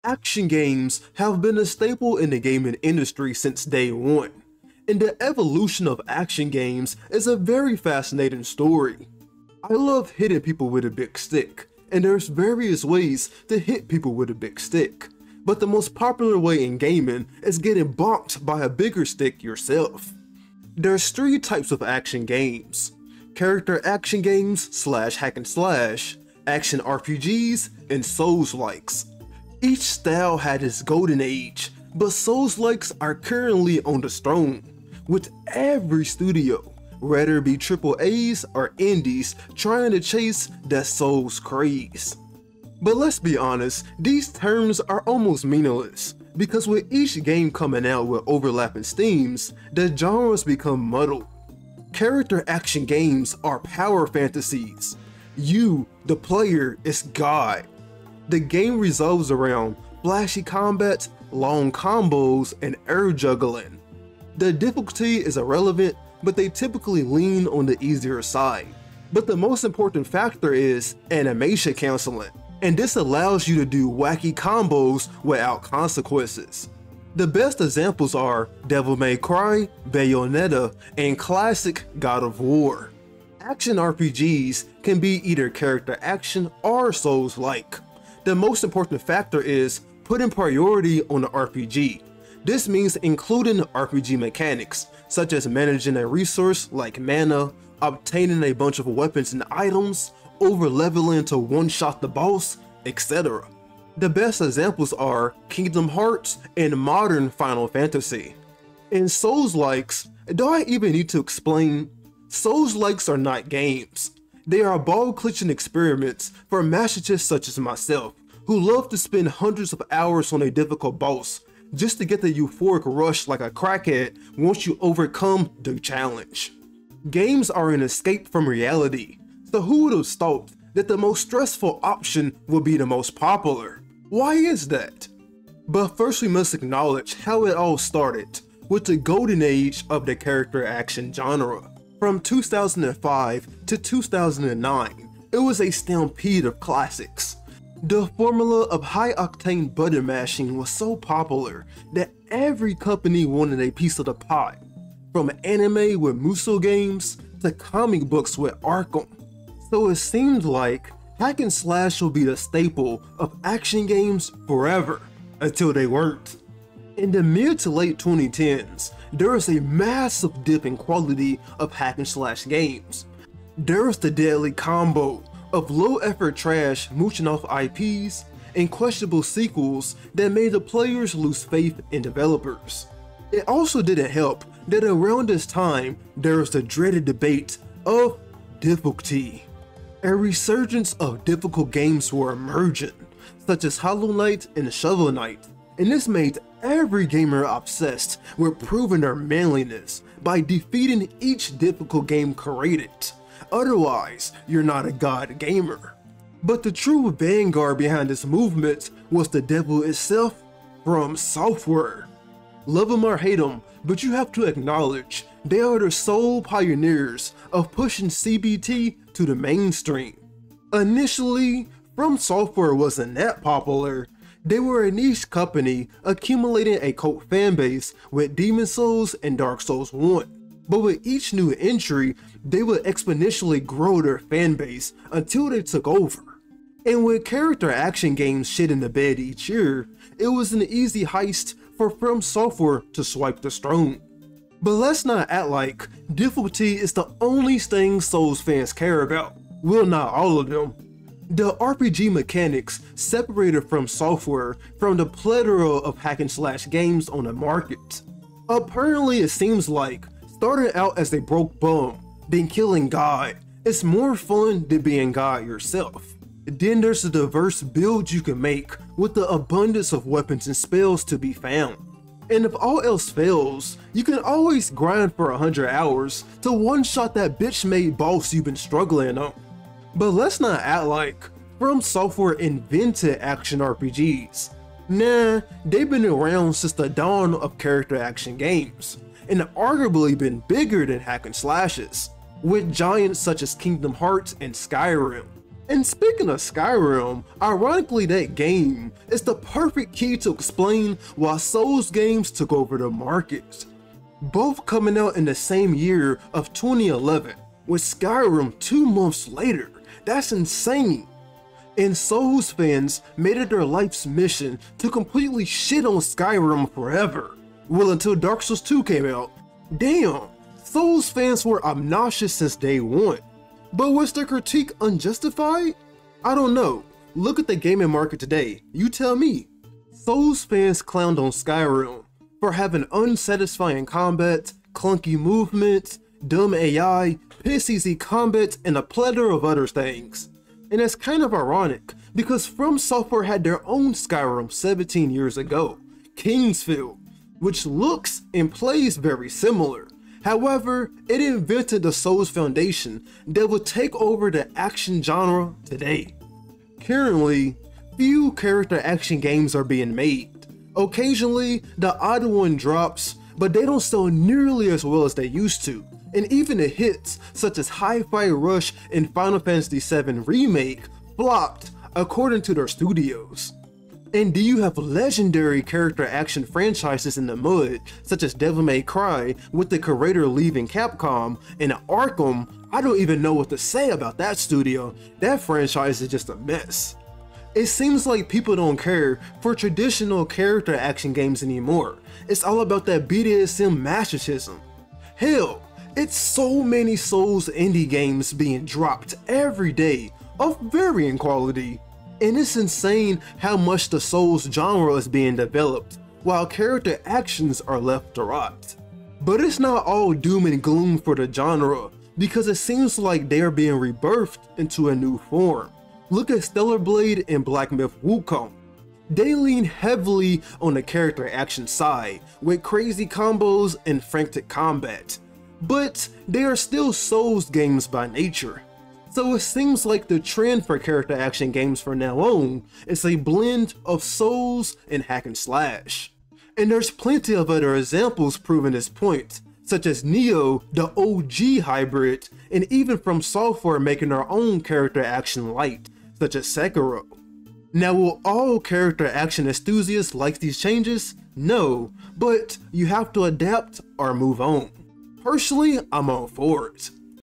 Action games have been a staple in the gaming industry since day one, and the evolution of action games is a very fascinating story. I love hitting people with a big stick, and there's various ways to hit people with a big stick, but the most popular way in gaming is getting bonked by a bigger stick yourself. There's three types of action games: character action games / hack and slash, action RPGs, and Souls-likes. Each style had its golden age, but Souls-likes are currently on the throne, with every studio, whether it be AAAs or indies, trying to chase that Souls craze. But let's be honest, these terms are almost meaningless, because with each game coming out with overlapping themes, the genres become muddled. Character action games are power fantasies. You, the player, is God. The game revolves around flashy combat, long combos, and air juggling. The difficulty is irrelevant, but they typically lean on the easier side. But the most important factor is animation canceling, and this allows you to do wacky combos without consequences. The best examples are Devil May Cry, Bayonetta, and classic God of War. Action RPGs can be either character action or Souls-like. The most important factor is putting priority on the RPG. This means including RPG mechanics, such as managing a resource like mana, obtaining a bunch of weapons and items, over-leveling to one-shot the boss, etc. The best examples are Kingdom Hearts and modern Final Fantasy. In Souls-likes, do I even need to explain? Souls-likes are not games. They are ball-clutching experiments for masochists such as myself, who love to spend hundreds of hours on a difficult boss, just to get the euphoric rush like a crackhead once you overcome the challenge. Games are an escape from reality, so who would have thought that the most stressful option would be the most popular? Why is that? But first we must acknowledge how it all started, with the golden age of the character action genre. From 2005 to 2009, it was a stampede of classics. The formula of high-octane button mashing was so popular that every company wanted a piece of the pie, from anime with Muso games to comic books with Arkham. So it seemed like hack and slash will be the staple of action games forever, until they weren't. In the mid to late 2010s, there was a massive dip in quality of hack and slash games. There was the deadly combo of low-effort trash mooching off IPs and questionable sequels that made the players lose faith in developers. It also didn't help that around this time, there was the dreaded debate of difficulty. A resurgence of difficult games were emerging, such as Hollow Knight and Shovel Knight, and this made every gamer obsessed with proving their manliness by defeating each difficult game created. Otherwise, you're not a god gamer. But the true vanguard behind this movement was the devil itself, Fromsoftware. Love them or hate them, but you have to acknowledge they are the sole pioneers of pushing CBT to the mainstream. Initially, Fromsoftware wasn't that popular. They were a niche company accumulating a cult fanbase with Demon Souls and Dark Souls 1. But with each new entry, they would exponentially grow their fanbase until they took over. And with character action games shit in the bed each year, it was an easy heist for Fromsoftware to swipe the throne. But let's not act like difficulty is the only thing Souls fans care about. Well, not all of them. The RPG mechanics separated Fromsoftware from the plethora of hack and slash games on the market. Apparently, it seems like starting out as a broke bum, then killing God, it's more fun than being God yourself. Then there's the diverse builds you can make with the abundance of weapons and spells to be found. And if all else fails, you can always grind for 100 hours to one-shot that bitch-made boss you've been struggling on. But let's not act like Fromsoftware invented action RPGs. Nah, they've been around since the dawn of character action games, and arguably been bigger than hack and slashes, with giants such as Kingdom Hearts and Skyrim. And speaking of Skyrim, ironically that game is the perfect key to explain why Souls games took over the market. Both coming out in the same year of 2011, with Skyrim 2 months later. That's insane. And Souls fans made it their life's mission to completely shit on Skyrim forever. Well, until Dark Souls 2 came out. Damn, Souls fans were obnoxious since day one. But was their critique unjustified? I don't know. Look at the gaming market today. You tell me. Souls fans clowned on Skyrim for having unsatisfying combat, clunky movements, dumb AI, piss easy combat, and a plethora of other things. And it's kind of ironic because Fromsoftware had their own Skyrim 17 years ago, Kingsfield, which looks and plays very similar. However, it invented the Souls foundation that would take over the action genre today. Currently, few character action games are being made. Occasionally, the odd one drops, but they don't sell nearly as well as they used to. And even the hits, such as Hi-Fi Rush and Final Fantasy VII Remake, flopped according to their studios. And do you have legendary character action franchises in the mud, such as Devil May Cry, with the creator leaving Capcom, and Arkham? I don't even know what to say about that studio. That franchise is just a mess. It seems like people don't care for traditional character action games anymore. It's all about that BDSM masochism. Hell, it's so many Souls indie games being dropped every day of varying quality. And it's insane how much the Souls genre is being developed, while character actions are left to rot. But it's not all doom and gloom for the genre, because it seems like they are being rebirthed into a new form. Look at Stellar Blade and Black Myth Wukong. They lean heavily on the character action side, with crazy combos and frantic combat. But they are still Souls games by nature. So it seems like the trend for character action games from now on is a blend of Souls and hack and slash. And there's plenty of other examples proving this point, such as Neo, the OG hybrid, and even Fromsoftware making their own character action light, such as Sekiro. Now, will all character action enthusiasts like these changes? No, but you have to adapt or move on. Personally, I'm all for it.